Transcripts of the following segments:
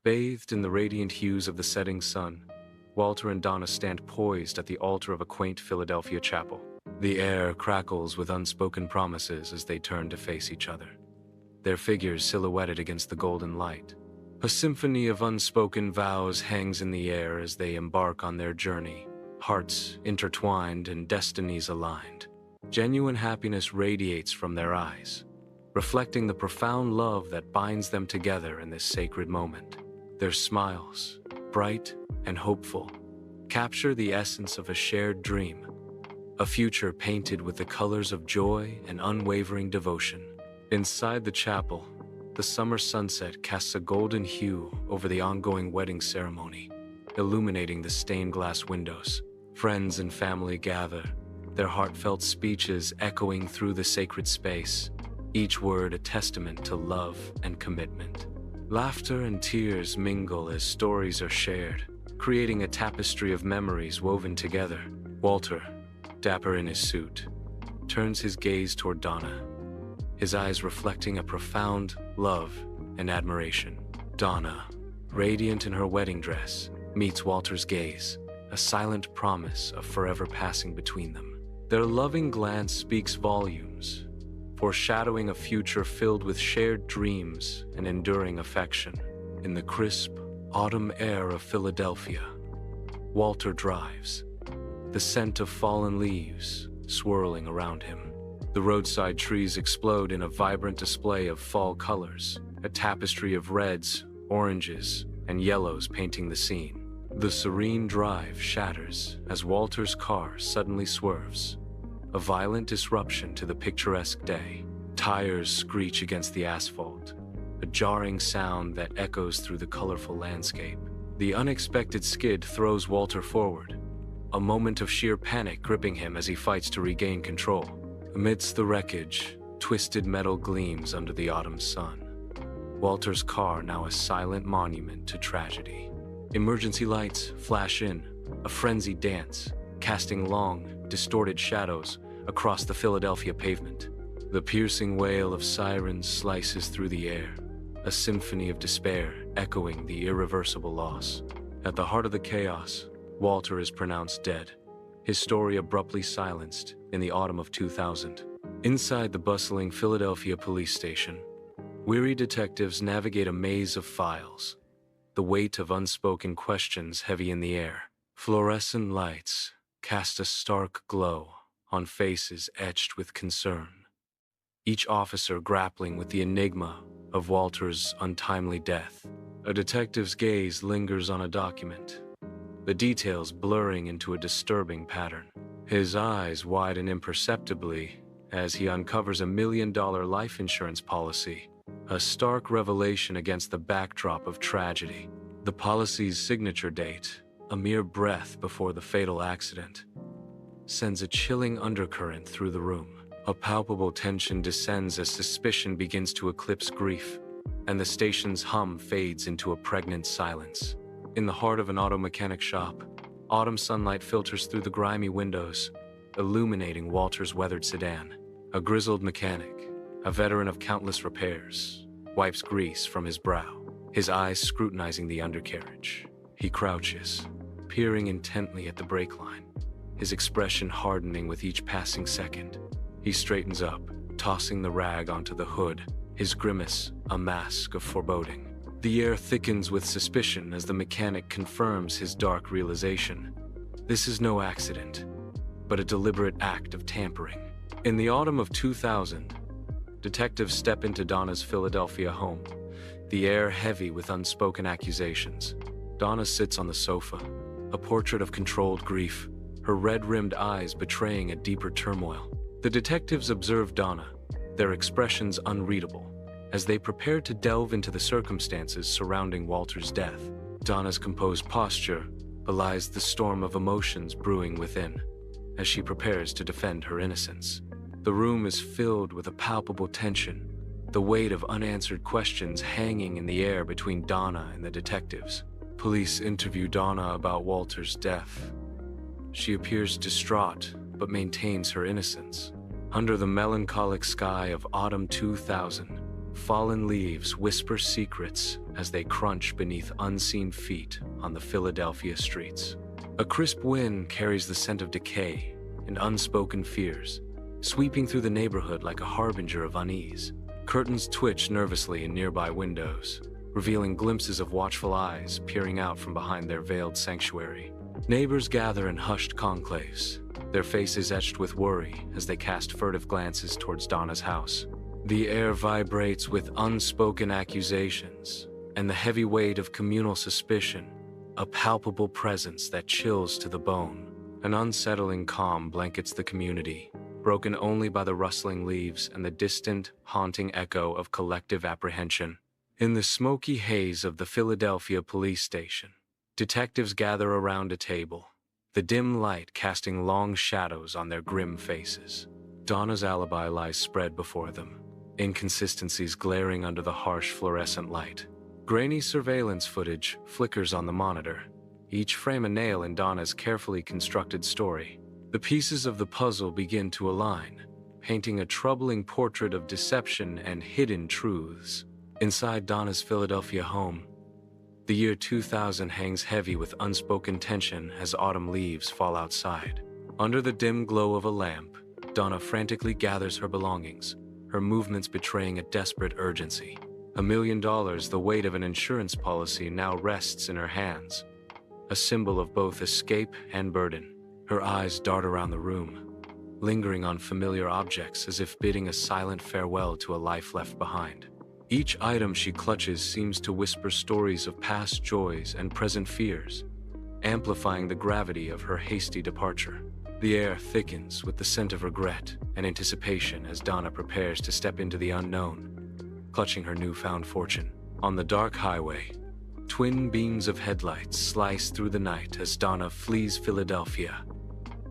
Bathed in the radiant hues of the setting sun, Walter and Donna stand poised at the altar of a quaint Philadelphia chapel. The air crackles with unspoken promises as they turn to face each other, their figures silhouetted against the golden light. A symphony of unspoken vows hangs in the air as they embark on their journey, hearts intertwined and destinies aligned. Genuine happiness radiates from their eyes, reflecting the profound love that binds them together in this sacred moment. Their smiles, bright and hopeful, capture the essence of a shared dream, a future painted with the colors of joy and unwavering devotion. Inside the chapel, the summer sunset casts a golden hue over the ongoing wedding ceremony, illuminating the stained glass windows. Friends and family gather, their heartfelt speeches echoing through the sacred space, each word a testament to love and commitment. Laughter and tears mingle as stories are shared, creating a tapestry of memories woven together. Walter, dapper in his suit, turns his gaze toward Donna, his eyes reflecting a profound love and admiration. Donna, radiant in her wedding dress, meets Walter's gaze, a silent promise of forever passing between them. Their loving glance speaks volumes, foreshadowing a future filled with shared dreams and enduring affection. In the crisp, autumn air of Philadelphia, Walter drives, the scent of fallen leaves swirling around him. The roadside trees explode in a vibrant display of fall colors, a tapestry of reds, oranges, and yellows painting the scene. The serene drive shatters as Walter's car suddenly swerves, a violent disruption to the picturesque day. Tires screech against the asphalt, a jarring sound that echoes through the colorful landscape. The unexpected skid throws Walter forward, a moment of sheer panic gripping him as he fights to regain control. Amidst the wreckage, twisted metal gleams under the autumn sun. Walter's car now a silent monument to tragedy. Emergency lights flash in, a frenzied dance, casting long, distorted shadows across the Philadelphia pavement. The piercing wail of sirens slices through the air, a symphony of despair echoing the irreversible loss. At the heart of the chaos, Walter is pronounced dead, his story abruptly silenced in the autumn of 2000. Inside the bustling Philadelphia police station, weary detectives navigate a maze of files, the weight of unspoken questions heavy in the air. Fluorescent lights cast a stark glow on faces etched with concern, each officer grappling with the enigma of Walter's untimely death. A detective's gaze lingers on a document, the details blurring into a disturbing pattern. His eyes widen imperceptibly as he uncovers a $1 million life insurance policy, a stark revelation against the backdrop of tragedy. The policy's signature date, a mere breath before the fatal accident, sends a chilling undercurrent through the room. A palpable tension descends as suspicion begins to eclipse grief, and the station's hum fades into a pregnant silence. In the heart of an auto mechanic shop, autumn sunlight filters through the grimy windows, illuminating Walter's weathered sedan. A grizzled mechanic, a veteran of countless repairs, wipes grease from his brow, his eyes scrutinizing the undercarriage. He crouches, peering intently at the brake line, his expression hardening with each passing second. He straightens up, tossing the rag onto the hood, his grimace a mask of foreboding. The air thickens with suspicion as the mechanic confirms his dark realization. This is no accident, but a deliberate act of tampering. In the autumn of 2000, detectives step into Donna's Philadelphia home, the air heavy with unspoken accusations. Donna sits on the sofa, a portrait of controlled grief, her red-rimmed eyes betraying a deeper turmoil. The detectives observe Donna, their expressions unreadable, as they prepare to delve into the circumstances surrounding Walter's death. Donna's composed posture belies the storm of emotions brewing within, as she prepares to defend her innocence. The room is filled with a palpable tension, the weight of unanswered questions hanging in the air between Donna and the detectives. Police interview Donna about Walter's death. She appears distraught, but maintains her innocence. Under the melancholic sky of autumn 2000, fallen leaves whisper secrets as they crunch beneath unseen feet on the Philadelphia streets. A crisp wind carries the scent of decay and unspoken fears, sweeping through the neighborhood like a harbinger of unease. Curtains twitch nervously in nearby windows, revealing glimpses of watchful eyes peering out from behind their veiled sanctuary. Neighbors gather in hushed conclaves, their faces etched with worry as they cast furtive glances towards Donna's house. The air vibrates with unspoken accusations and the heavy weight of communal suspicion, a palpable presence that chills to the bone. An unsettling calm blankets the community, broken only by the rustling leaves and the distant, haunting echo of collective apprehension. In the smoky haze of the Philadelphia police station, detectives gather around a table, the dim light casting long shadows on their grim faces. Donna's alibi lies spread before them, inconsistencies glaring under the harsh fluorescent light. Grainy surveillance footage flickers on the monitor, each frame a nail in Donna's carefully constructed story. The pieces of the puzzle begin to align, painting a troubling portrait of deception and hidden truths. Inside Donna's Philadelphia home, the year 2000 hangs heavy with unspoken tension as autumn leaves fall outside. Under the dim glow of a lamp, Donna frantically gathers her belongings, her movements betraying a desperate urgency. $1 million, the weight of an insurance policy, now rests in her hands, a symbol of both escape and burden. Her eyes dart around the room, lingering on familiar objects as if bidding a silent farewell to a life left behind. Each item she clutches seems to whisper stories of past joys and present fears, amplifying the gravity of her hasty departure. The air thickens with the scent of regret and anticipation as Donna prepares to step into the unknown, clutching her newfound fortune. On the dark highway, twin beams of headlights slice through the night as Donna flees Philadelphia.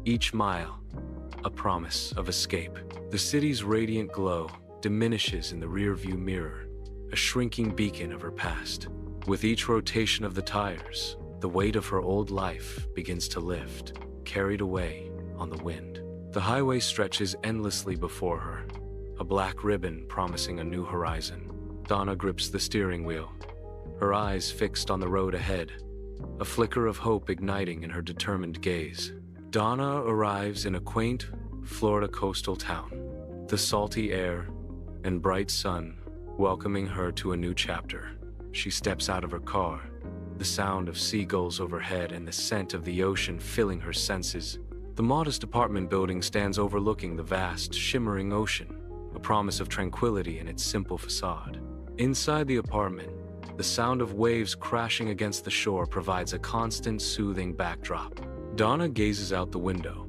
Each mile, a promise of escape. The city's radiant glow diminishes in the rearview mirror, a shrinking beacon of her past. With each rotation of the tires, the weight of her old life begins to lift, carried away on the wind. The highway stretches endlessly before her, a black ribbon promising a new horizon. Donna grips the steering wheel, her eyes fixed on the road ahead, a flicker of hope igniting in her determined gaze. Donna arrives in a quaint Florida coastal town, the salty air and bright sun welcoming her to a new chapter. She steps out of her car, the sound of seagulls overhead and the scent of the ocean filling her senses. The modest apartment building stands overlooking the vast, shimmering ocean, a promise of tranquility in its simple facade. Inside the apartment, the sound of waves crashing against the shore provides a constant, soothing backdrop. Donna gazes out the window,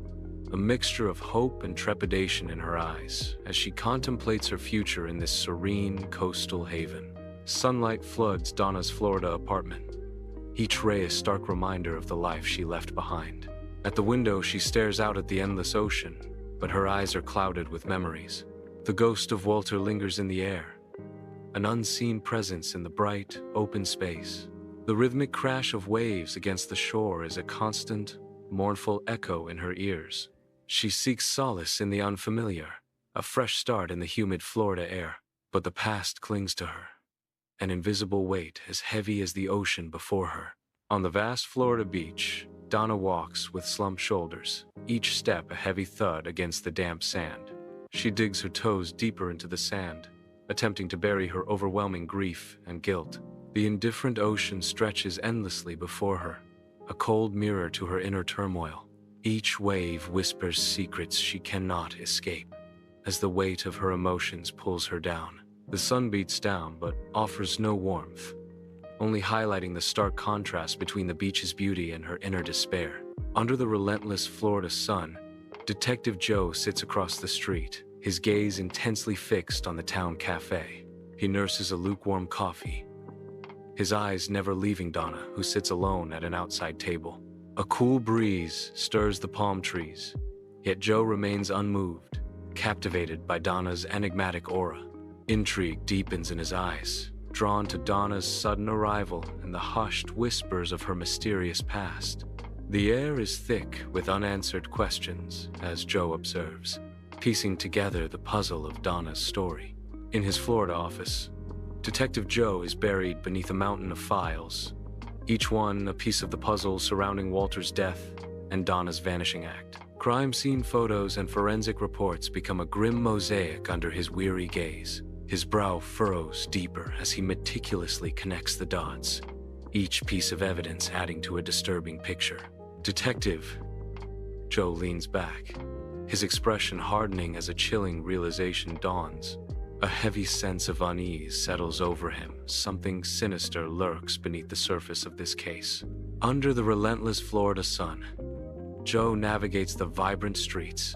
a mixture of hope and trepidation in her eyes as she contemplates her future in this serene coastal haven. Sunlight floods Donna's Florida apartment, each ray a stark reminder of the life she left behind. At the window, she stares out at the endless ocean, but her eyes are clouded with memories. The ghost of Walter lingers in the air, an unseen presence in the bright, open space. The rhythmic crash of waves against the shore is a constant, mournful echo in her ears. She seeks solace in the unfamiliar, a fresh start in the humid Florida air. But the past clings to her, an invisible weight as heavy as the ocean before her. On the vast Florida beach, Donna walks with slumped shoulders, each step a heavy thud against the damp sand. She digs her toes deeper into the sand, attempting to bury her overwhelming grief and guilt. The indifferent ocean stretches endlessly before her, a cold mirror to her inner turmoil. Each wave whispers secrets she cannot escape, as the weight of her emotions pulls her down. The sun beats down but offers no warmth, only highlighting the stark contrast between the beach's beauty and her inner despair. Under the relentless Florida sun, Detective Joe sits across the street, his gaze intensely fixed on the town cafe. He nurses a lukewarm coffee, his eyes never leaving Donna, who sits alone at an outside table. A cool breeze stirs the palm trees, yet Joe remains unmoved, captivated by Donna's enigmatic aura. Intrigue deepens in his eyes, drawn to Donna's sudden arrival and the hushed whispers of her mysterious past. The air is thick with unanswered questions, as Joe observes, piecing together the puzzle of Donna's story. In his Florida office, Detective Joe is buried beneath a mountain of files, each one a piece of the puzzle surrounding Walter's death and Donna's vanishing act. Crime scene photos and forensic reports become a grim mosaic under his weary gaze. His brow furrows deeper as he meticulously connects the dots, each piece of evidence adding to a disturbing picture. Detective Joe leans back, his expression hardening as a chilling realization dawns. A heavy sense of unease settles over him. Something sinister lurks beneath the surface of this case. Under the relentless Florida sun, Joe navigates the vibrant streets,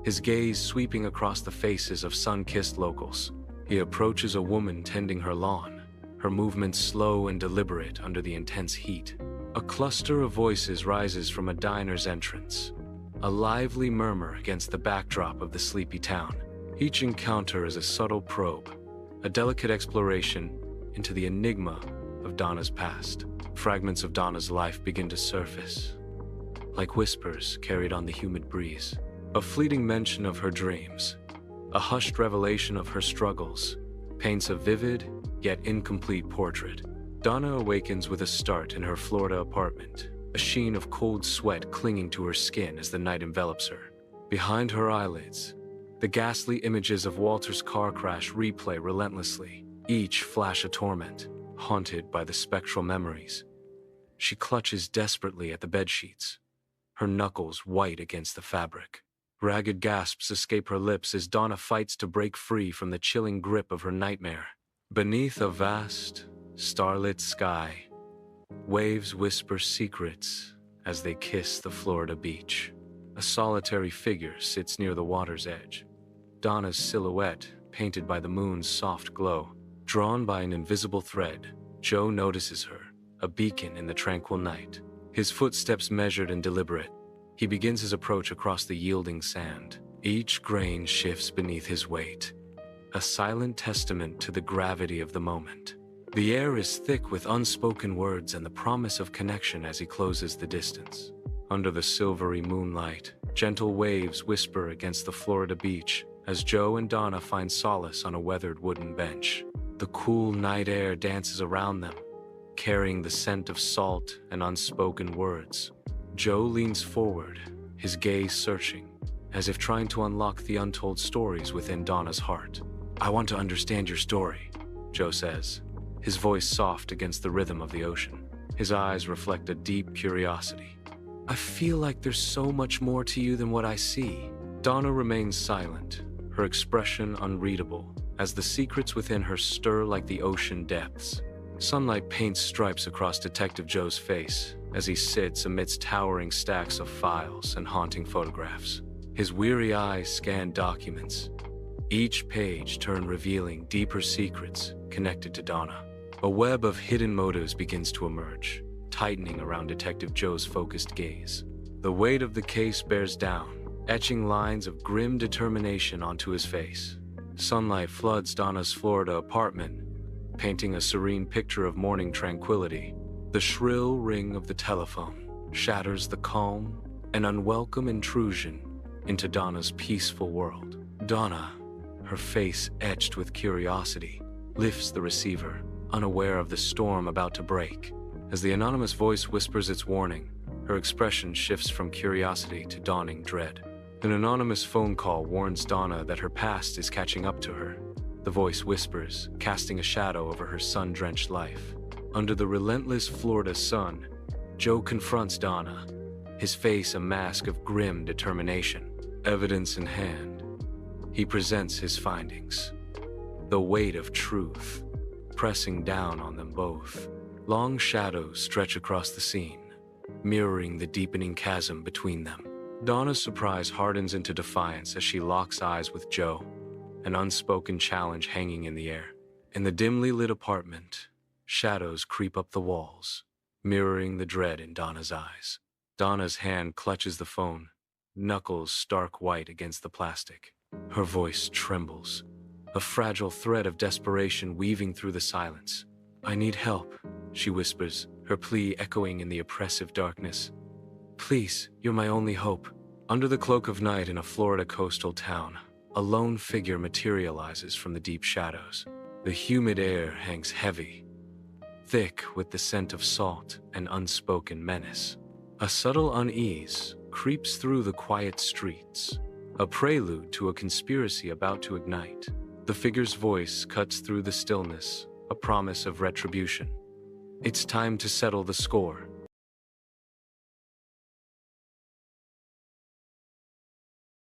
his gaze sweeping across the faces of sun-kissed locals. He approaches a woman tending her lawn, her movements slow and deliberate under the intense heat. A cluster of voices rises from a diner's entrance, a lively murmur against the backdrop of the sleepy town. Each encounter is a subtle probe, a delicate exploration into the enigma of Donna's past. Fragments of Donna's life begin to surface, like whispers carried on the humid breeze. A fleeting mention of her dreams, a hushed revelation of her struggles, paints a vivid yet incomplete portrait. Donna awakens with a start in her Florida apartment, a sheen of cold sweat clinging to her skin as the night envelops her. Behind her eyelids, the ghastly images of Walter's car crash replay relentlessly, each flash of torment, haunted by the spectral memories. She clutches desperately at the bedsheets, her knuckles white against the fabric. Ragged gasps escape her lips as Donna fights to break free from the chilling grip of her nightmare. Beneath a vast, starlit sky, waves whisper secrets as they kiss the Florida beach. A solitary figure sits near the water's edge, Donna's silhouette painted by the moon's soft glow. Drawn by an invisible thread, Joe notices her, a beacon in the tranquil night. His footsteps measured and deliberate, he begins his approach across the yielding sand. Each grain shifts beneath his weight, a silent testament to the gravity of the moment. The air is thick with unspoken words and the promise of connection as he closes the distance. Under the silvery moonlight, gentle waves whisper against the Florida beach as Joe and Donna find solace on a weathered wooden bench. The cool night air dances around them, carrying the scent of salt and unspoken words. Joe leans forward, his gaze searching, as if trying to unlock the untold stories within Donna's heart. "I want to understand your story," Joe says, his voice soft against the rhythm of the ocean. His eyes reflect a deep curiosity. "I feel like there's so much more to you than what I see." Donna remains silent, her expression unreadable, as the secrets within her stir like the ocean depths. Sunlight paints stripes across Detective Joe's face as he sits amidst towering stacks of files and haunting photographs. His weary eyes scan documents, each page turn revealing deeper secrets connected to Donna. A web of hidden motives begins to emerge, tightening around Detective Joe's focused gaze. The weight of the case bears down, etching lines of grim determination onto his face. Sunlight floods Donna's Florida apartment, painting a serene picture of morning tranquility. The shrill ring of the telephone shatters the calm and unwelcome intrusion into Donna's peaceful world. Donna, her face etched with curiosity, lifts the receiver, unaware of the storm about to break. As the anonymous voice whispers its warning, her expression shifts from curiosity to dawning dread. An anonymous phone call warns Donna that her past is catching up to her. The voice whispers, casting a shadow over her sun-drenched life. Under the relentless Florida sun, Joe confronts Donna, his face a mask of grim determination. Evidence in hand, he presents his findings. The weight of truth, pressing down on them both. Long shadows stretch across the scene, mirroring the deepening chasm between them. Donna's surprise hardens into defiance as she locks eyes with Joe, an unspoken challenge hanging in the air. In the dimly lit apartment, shadows creep up the walls, mirroring the dread in Donna's eyes. Donna's hand clutches the phone, knuckles stark white against the plastic. Her voice trembles, a fragile thread of desperation weaving through the silence. "I need help," she whispers, her plea echoing in the oppressive darkness. "Please, you're my only hope." Under the cloak of night in a Florida coastal town, a lone figure materializes from the deep shadows. The humid air hangs heavy, thick with the scent of salt and unspoken menace. A subtle unease creeps through the quiet streets, a prelude to a conspiracy about to ignite. The figure's voice cuts through the stillness, a promise of retribution. It's time to settle the score.